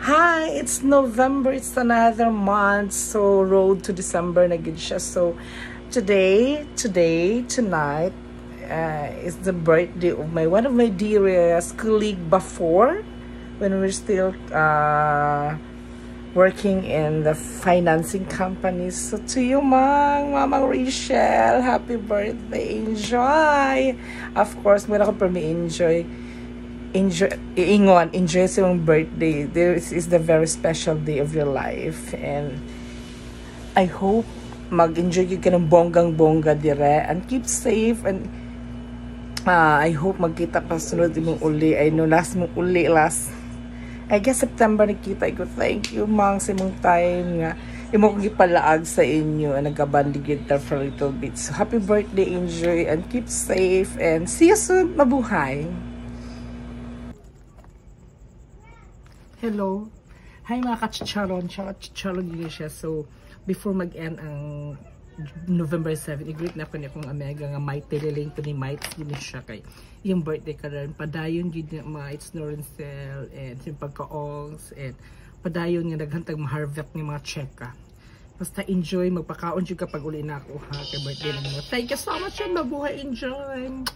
Hi, it's November. It's another month. So, road to December na gid siya. So, tonight, is the birthday of one of my dearest colleague before, when we were still working in the financing company. So, to you, Mamang Rachel, happy birthday. Enjoy. Of course, meron ko pa may enjoy sa yung birthday. This is the very special day of your life, and I hope mag-enjoy ka ng bonggang-bongga dire, and keep safe, and I hope magkita pa sunod mong uli. I know last I guess September nakita ko. Thank you mang sa mong time nga imo kong gipalaag sa inyo, and nagkabandigid ta for a little bit. So happy birthday, enjoy, and keep safe, and see you soon. Mabuhay. Hello. Hi mga kachicharon. Chicharon yun siya. So, before mag-end ang November 7, i-greet na ko niya kung amega nga might tililing to ni might yun siya kay yung birthday ka rin. Padayon yun mga it's Norencel and yung pagka-ongs and padayon nga naghantag maharvest ng mga cheka. Basta enjoy, magpakaon yun kapag uli na ako ha kay birthday na mo. Thank you so much and mabuhay, enjoy!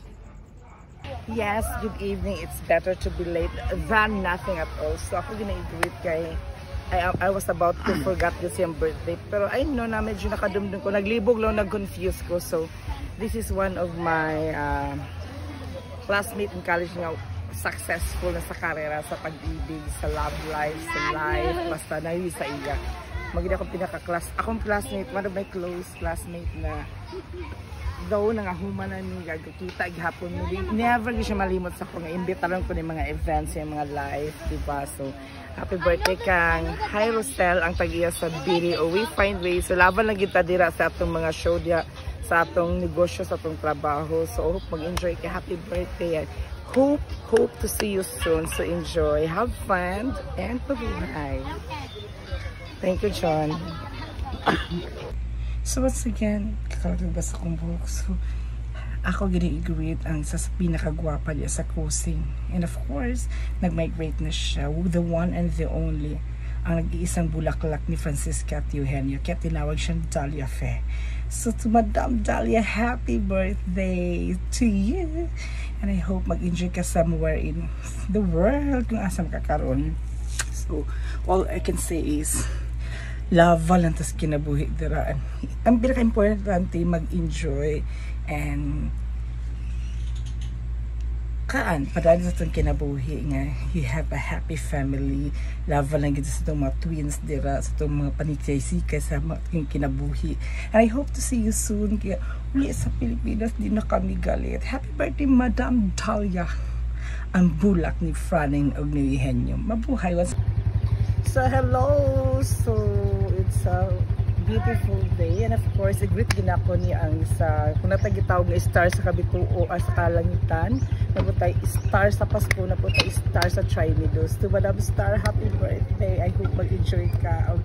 Yes, good evening. It's better to be late than nothing at all. So ako gina-greet kay I was about to forget this yung birthday. Pero I know na medyo nakadumdum ko. Naglibog lang, nag-confuse ko. So this is one of my classmate in college nga successful na sa karera, sa pag-ibig, sa love life, sa life. Basta nahiwi sa iya. Magiging akong pinaka-class. Akong classmate, one of my close classmate na though nangahuman na ni gagakita gihapon mo, never ko siya malimot sa ko nga imbitaran ko ni mga events yung mga live, diba? So happy birthday kang hi Rosel, ang tag-iya sa BDO We Find Ways. So laban lang kita dira sa atong mga show dia, sa atong negosyo, sa atong trabaho. So hope mag-enjoy ka. Happy birthday, and hope to see you soon. So enjoy, have fun, and mabuhay. Thank you, John. So once again, kakalabas akong buhok. So ako gini-greet ang sa pinakagwapa niya sa cruising. And of course, nag-migrate na siya. The one and the only. Ang nag-iisang bulaklak ni Francisca at Eugenio. Kaya tinawag siyang Dahlia Fe. So to Madam Dahlia, happy birthday to you. And I hope mag-enjoy ka somewhere in the world kung asam ka karon. So all I can say is love lang tas kinabuhi dira. Ang pinaka-importante mag-enjoy and padali sa itong kinabuhi nga you have a happy family. Love lang gito sa itong mga twins dira, sa itong mga panikay-sikay sa mga kinabuhi. And I hope to see you soon. Kaya uli sa Pilipinas di na kami galit. Happy birthday Madam Dahlia, ang bulak ni Franning og ni Eugenio. Mabuhay. So hello, so it's a beautiful day, and of course i-greet din ako ni ang sa kung natagitawag nga star sa kabituo sa kalangitan, naputay star sa Pasko, naputay star sa Trinidos. To Madam Star, happy birthday. I hope mag-enjoy ka.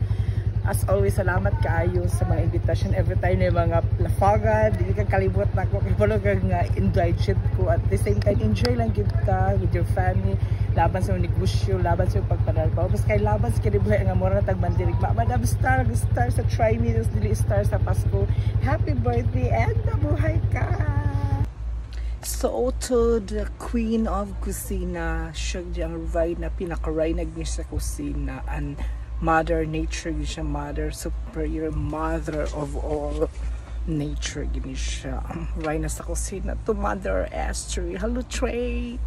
As always, salamat kaayo sa mga invitation every time na yung mga lafagan. Hindi ka kalimot na ako kay palagang indulgent ko. At the same time, enjoy lang kita with your family. Laban sa negosyo, laban sa pagpanalbaw. Mas kay laban sa kinibuhay ang amora na tagmandirig. Madam Star, star sa Tri-Meals, dili star sa Pasko. Happy birthday and nabuhay ka! So to the Queen of Kusina, siya diyang ray na pinaka-raynag niya sa kusina, and Mother Nature, gini siya, Mother Superior, Mother of all nature, gini siya. Ray na sa kusina to Mother Esther. Hello Trey!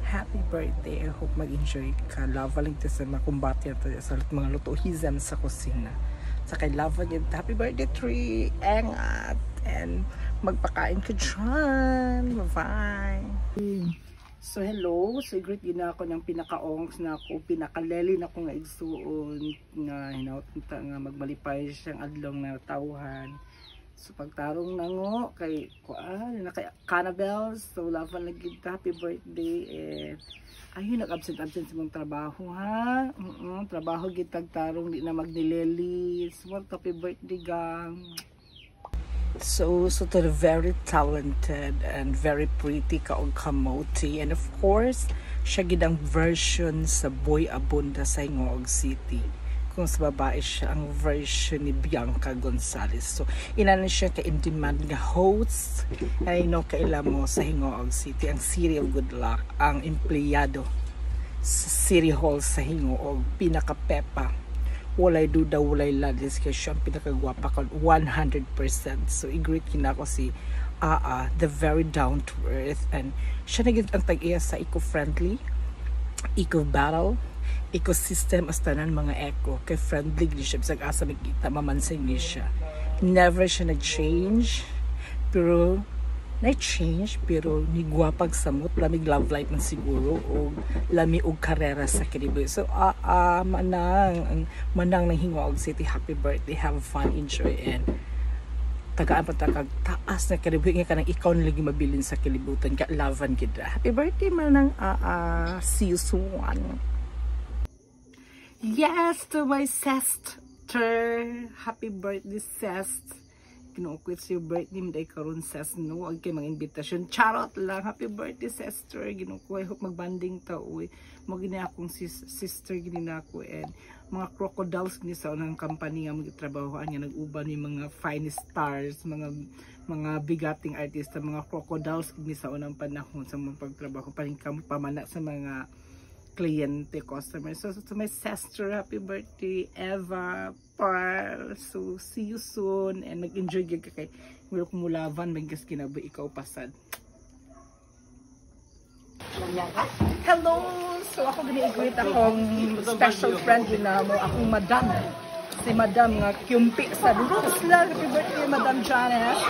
Happy birthday. I hope mag-enjoy ka. Lava lang ito sa mga kumbati natin sa mga lutuhizem sa kusina. Sa kay lava niya. Happy birthday Trey! Engat! And magpakain ka dyan. Bye-bye! So hello, so greet din ako ng pinaka-ongs na ako, pinaka-leli na ako nga igsuon nga hinaut-unta nga magmalipay siyang adlong na tawhan. So pagtarong na ngo kay kuan na kay Canabel, so laban lagi happy birthday, and ayun nag-absent sa mong trabaho ha. Trabaho gid tagtarong di na magnileli. So happy birthday gang. So to the very talented and very pretty Kaong Kamote, and of course Siya gidang version sa Boy Abunda sa Hingog City. Kung sa babae siya, ang version ni Bianca Gonzalez. So, inanan siya ka-in-demand nga host. I know kailan mo sa Hingog City, ang serial good luck, ang empleyado sa City Hall sa Hingog, pinaka-pepa. Walay duda, walay ladis, kaya siya ang pinakagwapa ko, 100%. So, i-greet kina ko si the very down to earth, and siya naging ang tag-iya sa eco-friendly, eco-battle, ecosystem as tanan mga eco, kay friendly ni siya, bisag asa magkita, mamansing ni siya. Never siya nag-change, pero nigwapag samot, lamig love life man siguro, o lami og karera sa kinibuhi. So, manang ng Hingog City, happy birthday, have fun, enjoy, and tagaan pa taas na kalibuhi nga kanang ikaw nalagi mabilin sa kilibutan ka lavan kita. Happy birthday manang see you soon. Yes, to my sister. Happy birthday, sis. Kinukwit sa your birthday mo dahil karoon, sis, no? Huwag kayo mga invitation. Charot lang. Happy birthday, sister. Ginukwit. Hope magbanding tao. Magiging akong sister ginina ko, and mga crocodiles gini sa unang company nga magtrabahoan nga nag-uban ni mga fine stars, mga bigating artista, mga crocodiles gini sa unang panahon sa mga pagtrabaho, paningkam pamana sa mga kliyente, customers. So to my sister, happy birthday, Eva Pearl. So see you soon, and mag-enjoy ka kay wala kumulavan, maggas kinaboy ikaw pasad. Hello! So ako gini-greet akong special friend din na mo, akong madam. Si madam nga Kyumpi sa Rose lang. Happy birthday, Madam Janice.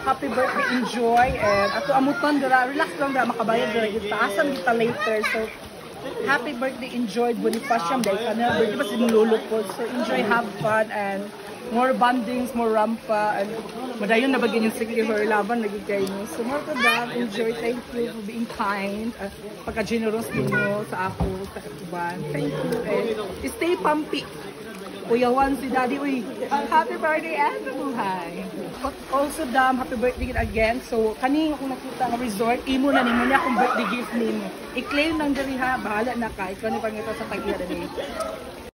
Happy birthday, enjoy. And ato amutan dira, relax lang dira, makabayad dira kita. Asan kita later. So happy birthday, enjoy. Bonifacium dahil ka na. Birthday pa si Mululot po. So enjoy, have fun, and more bondings, more rampa, and madayon na bagay yung secure laban lagi kayo. So more to that, enjoy, thank you for being kind, pagka-generous ninyo sa ako, sa katuban. Thank you, and stay pumpy. Kuya Juan, si Daddy, uy, happy birthday and buhay. Also, Dam, happy birthday again. So, kaning akong nakita ng resort, imo na nimo niya akong birthday gift nimo. I-claim lang dali ha, bahala na ka. Ikaw ni pangita sa tag-iya dali.